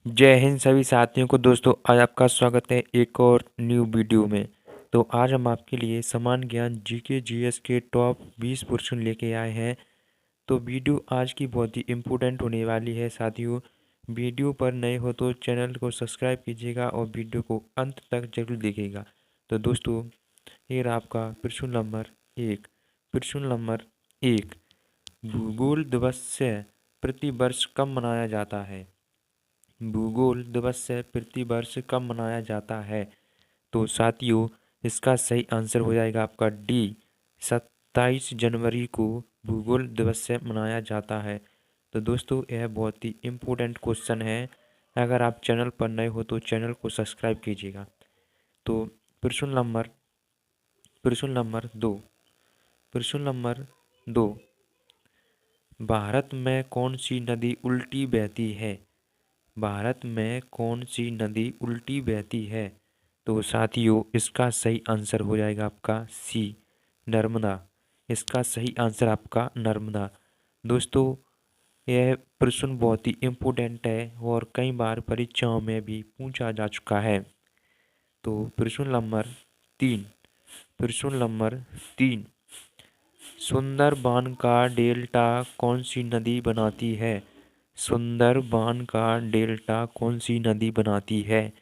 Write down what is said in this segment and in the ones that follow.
जय हिंद सभी साथियों को। दोस्तों आज आपका स्वागत है एक और न्यू वीडियो में। तो आज हम आपके लिए सामान्य ज्ञान जीके जीएस के टॉप 20 प्रश्न लेके आए हैं। तो वीडियो आज की बहुत ही इम्पोर्टेंट होने वाली है साथियों। वीडियो पर नए हो तो चैनल को सब्सक्राइब कीजिएगा और वीडियो को अंत तक जरूर देखिएगा। तो दोस्तों ये रहा आपका प्रश्न नंबर 1। प्रश्न नंबर 1, भूगोल दिवस से प्रति वर्ष कब मनाया जाता है? भूगोल दिवस से प्रति वर्ष कब मनाया जाता है? तो साथियों इसका सही आंसर हो जाएगा आपका डी, 27 जनवरी को भूगोल दिवस से मनाया जाता है। तो दोस्तों यह बहुत ही इम्पोर्टेंट क्वेश्चन है। अगर आप चैनल पर नए हो तो चैनल को सब्सक्राइब कीजिएगा। तो प्रश्न नंबर प्रश्न नंबर 2। प्रश्न नंबर 2, भारत में कौन सी नदी उल्टी बहती है? भारत में कौन सी नदी उल्टी बहती है? तो साथियों इसका सही आंसर हो जाएगा आपका सी, नर्मदा। इसका सही आंसर आपका नर्मदा। दोस्तों यह प्रश्न बहुत ही इम्पोर्टेंट है और कई बार परीक्षाओं में भी पूछा जा चुका है। तो प्रश्न नंबर 3। प्रश्न नंबर 3, सुंदरबन का डेल्टा कौन सी नदी बनाती है? सुंदरबन का डेल्टा कौन सी नदी बनाती है?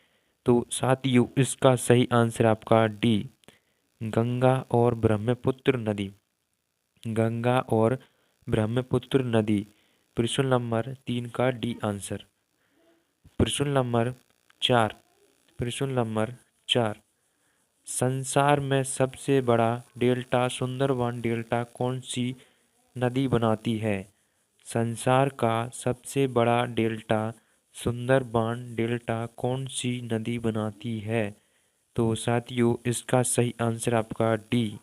तो साथियों इसका सही आंसर आपका डी, गंगा और ब्रह्मपुत्र नदी। गंगा और ब्रह्मपुत्र नदी। प्रश्न नंबर 3 का डी आंसर। प्रश्न नंबर 4। प्रश्न नंबर 4, संसार में सबसे बड़ा डेल्टा सुंदरबन डेल्टा कौन सी नदी बनाती है? संसार का सबसे बड़ा डेल्टा सुंदरबन डेल्टा कौन सी नदी बनाती है? तो साथियों इसका सही आंसर आपका डी,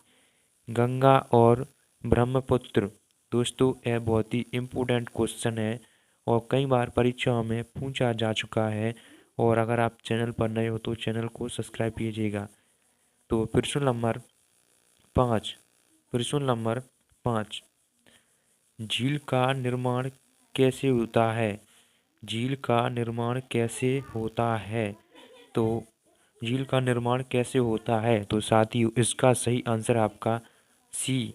गंगा और ब्रह्मपुत्र। दोस्तों यह बहुत ही इम्पोर्टेंट क्वेश्चन है और कई बार परीक्षाओं में पूछा जा चुका है। और अगर आप चैनल पर नए हो तो चैनल को सब्सक्राइब कीजिएगा। तो प्रश्न नंबर 5। प्रश्न नंबर 5, झील का निर्माण कैसे होता है? झील का निर्माण कैसे होता है? तो झील का निर्माण कैसे होता है? तो साथियों इसका सही आंसर आपका सी,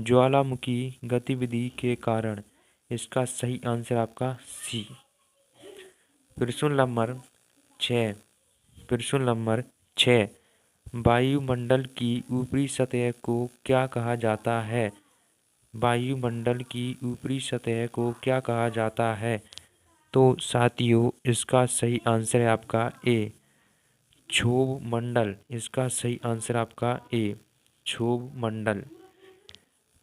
ज्वालामुखी गतिविधि के कारण। इसका सही आंसर आपका सी। प्रश्न नंबर 6। प्रश्न नंबर 6, वायुमंडल की ऊपरी सतह को क्या कहा जाता है? वायुमंडल की ऊपरी सतह को क्या कहा जाता है? तो साथियों इसका सही आंसर है आपका ए, क्षोभ मंडल। इसका सही आंसर आपका ए, क्षोभ मंडल।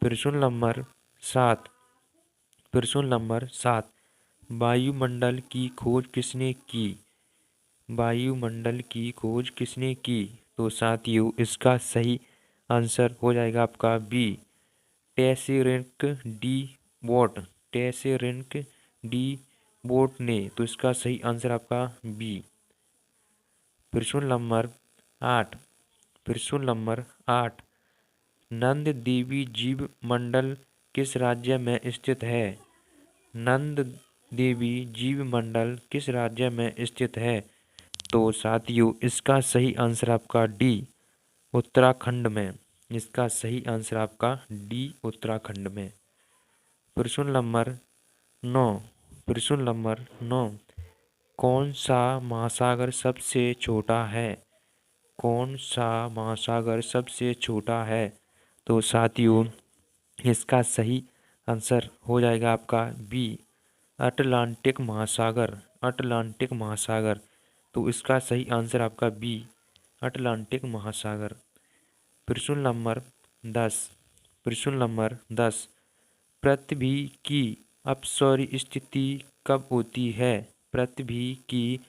प्रश्न नंबर 7। प्रश्न नंबर 7, वायुमंडल की खोज किसने की? वायुमंडल की खोज किसने की? तो साथियों इसका सही आंसर हो जाएगा आपका B, Teisserenc de Bort. Teisserenc de Bort ने। तो इसका सही आंसर आपका बी। प्रश्न नंबर 8। प्रश्न नंबर 8, नंद देवी जीव मंडल किस राज्य में स्थित है? नंद देवी जीव मंडल किस राज्य में स्थित है? तो साथियों इसका सही आंसर आपका डी, उत्तराखंड में। इसका सही आंसर आपका डी, उत्तराखंड में। प्रश्न नंबर 9। प्रश्न नंबर 9, कौन सा महासागर सबसे छोटा है? कौन सा महासागर सबसे छोटा है? तो साथियों इसका सही आंसर हो जाएगा आपका बी, अटलांटिक महासागर। अटलांटिक महासागर। तो इसका सही आंसर आपका बी, अटलांटिक महासागर। प्रश्न नंबर 10। प्रश्न नंबर 10, पृथ्वी की अपसौर स्थिति कब होती है? पृथ्वी की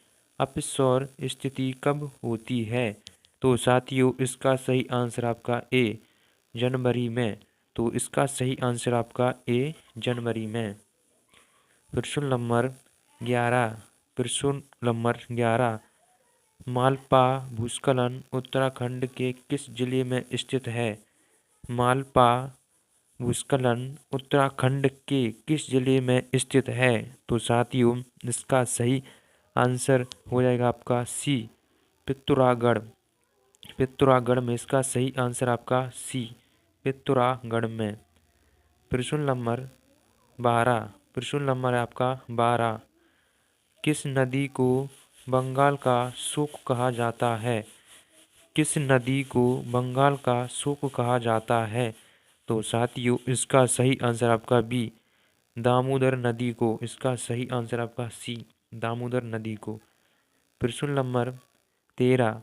अपसौर स्थिति कब होती है? तो साथियों इसका सही आंसर आपका ए, जनवरी में। तो इसका सही आंसर आपका ए, जनवरी में। प्रश्न नंबर 11। प्रश्न नंबर 11, मालपा भूस्खलन उत्तराखंड के किस जिले में स्थित है? मालपा भूस्खलन उत्तराखंड के किस जिले में स्थित है? तो साथियों इसका सही आंसर हो जाएगा आपका सी, पिथौरागढ़। पिथौरागढ़ में इसका सही आंसर आपका सी, पिथौरागढ़ में। प्रश्न नंबर 12, प्रश्न नंबर आपका 12, किस नदी को बंगाल का शुक कहा जाता है? किस नदी को बंगाल का शुक कहा जाता है? तो साथियों इसका सही आंसर आपका बी, दामोदर नदी को। इसका सही आंसर आपका सी, दामोदर नदी को। प्रश्न नंबर 13,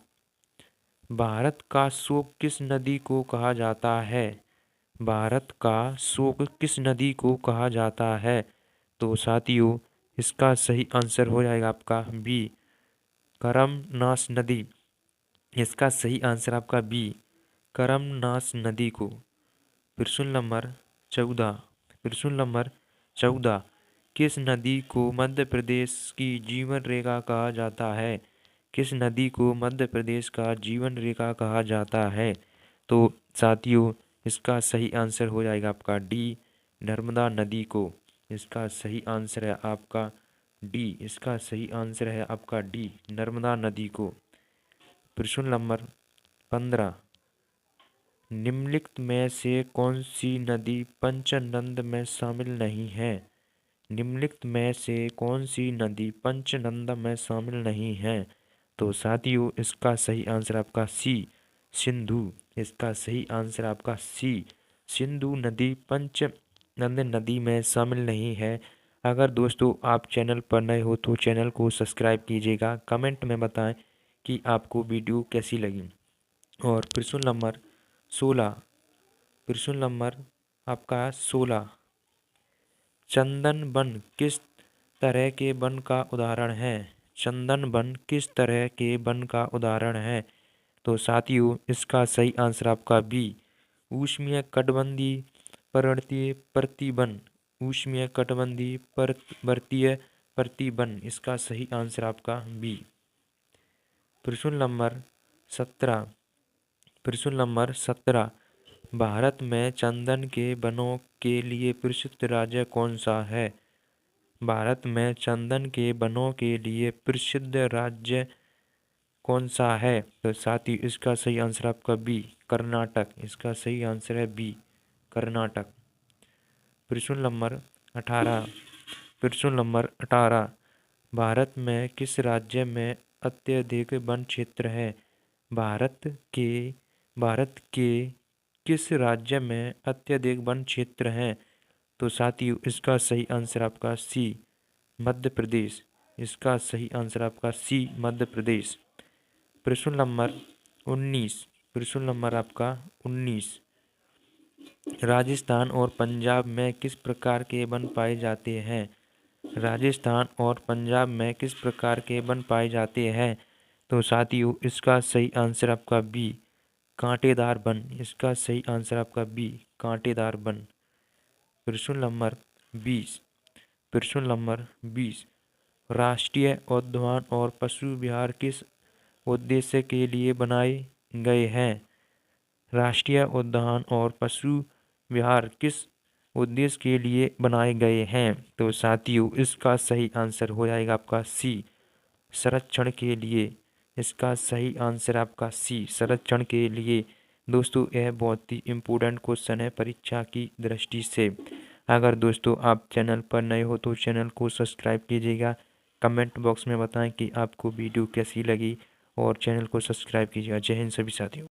भारत का शोक किस नदी को कहा जाता है? भारत का शोक किस नदी को कहा जाता है? तो साथियों इसका सही आंसर हो जाएगा आपका बी, करमनास नदी। इसका सही आंसर आपका बी, करमनास नदी को। प्रश्न नंबर 14, प्रश्न नंबर 14, किस नदी को मध्य प्रदेश की जीवन रेखा कहा जाता है? किस नदी को मध्य प्रदेश का जीवन रेखा कहा जाता है? तो साथियों इसका सही आंसर हो जाएगा आपका डी, नर्मदा नदी को। इसका सही आंसर है आपका डी, इसका सही आंसर है आपका डी, नर्मदा नदी को। प्रश्न नंबर 15, निम्नलिखित में से कौन सी नदी पंचनद में शामिल नहीं है? निम्नलिखित में से कौन सी नदी पंचनद में शामिल नहीं है? तो साथियों इसका सही आंसर आपका सी, सिंधु। इसका सही आंसर आपका सी, सिंधु नदी पंचनद नदी में शामिल नहीं है। अगर दोस्तों आप चैनल पर नए हो तो चैनल को सब्सक्राइब कीजिएगा, कमेंट में बताएं कि आपको वीडियो कैसी लगी। और प्रश्न नंबर 16, प्रश्न नंबर आपका 16, चंदन वन किस तरह के वन का उदाहरण है? चंदन वन किस तरह के वन का उदाहरण है? तो साथियों इसका सही आंसर आपका बी, ऊष्मीय कटिबंधीय पर्वतीय प्रतिवन। ऊष्मीय कटिबंधीय पर्वतीय प्रतिवन, इसका सही आंसर आपका बी। प्रश्न नंबर 17, प्रश्न नंबर 17, भारत में चंदन के वनों के लिए प्रसिद्ध राज्य कौन सा है? भारत में चंदन के वनों के लिए प्रसिद्ध राज्य कौन सा है? तो साथ ही इसका सही आंसर आपका बी, कर्नाटक। इसका सही आंसर है बी, कर्नाटक। प्रश्न नंबर 18, प्रश्न नंबर 18, भारत में किस राज्य में अत्यधिक वन क्षेत्र है? भारत के किस राज्य में अत्यधिक वन क्षेत्र है? तो साथियों इसका सही आंसर आपका सी, मध्य प्रदेश। इसका सही आंसर आपका सी, मध्य प्रदेश। प्रश्न नंबर 19, प्रश्न नंबर आपका 19, राजस्थान और पंजाब में किस प्रकार के वन पाए जाते हैं? राजस्थान और पंजाब में किस प्रकार के वन पाए जाते हैं? तो साथियों इसका सही आंसर आपका बी, कांटेदार वन। इसका सही आंसर आपका बी, कांटेदार वन। प्रश्न नंबर 20, प्रश्न नंबर 20, राष्ट्रीय उद्यान और पशु विहार किस उद्देश्य के लिए बनाए गए हैं? राष्ट्रीय उद्यान और पशु विहार किस उद्देश्य के लिए बनाए गए हैं? तो साथियों इसका सही आंसर हो जाएगा आपका सी, संरक्षण के लिए। इसका सही आंसर आपका सी, संरक्षण के लिए। दोस्तों यह बहुत ही इम्पोर्टेंट क्वेश्चन है परीक्षा की दृष्टि से। अगर दोस्तों आप चैनल पर नए हो तो चैनल को सब्सक्राइब कीजिएगा, कमेंट बॉक्स में बताएं कि आपको वीडियो कैसी लगी और चैनल को सब्सक्राइब कीजिएगा। जय हिंद सभी साथियों।